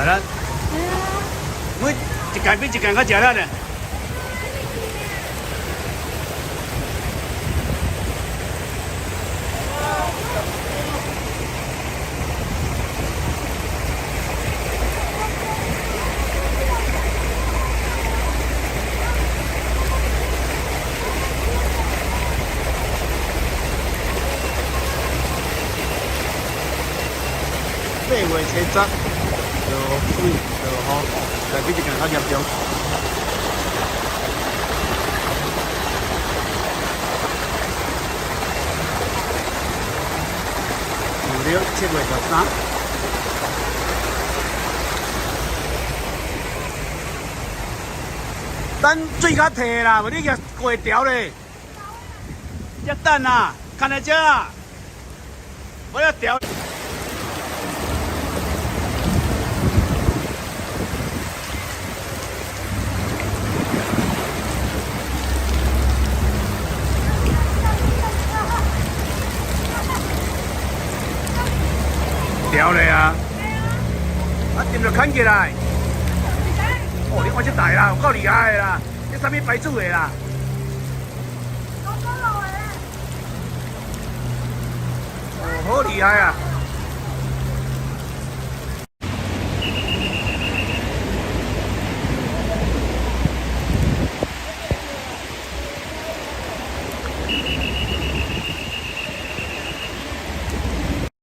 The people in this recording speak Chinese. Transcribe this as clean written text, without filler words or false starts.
咱每一间比一间较食力呢。8月初10，就水就好，但比一间较严重。有了7月13。等水较退啦，无你个过条咧，要等啊，看在这啊，我要调。调嘞啊！啊，掂着砍起来！哦，你看这台啦，有够厉害的啦！这啥物牌子的啦？哦，好厉害啊！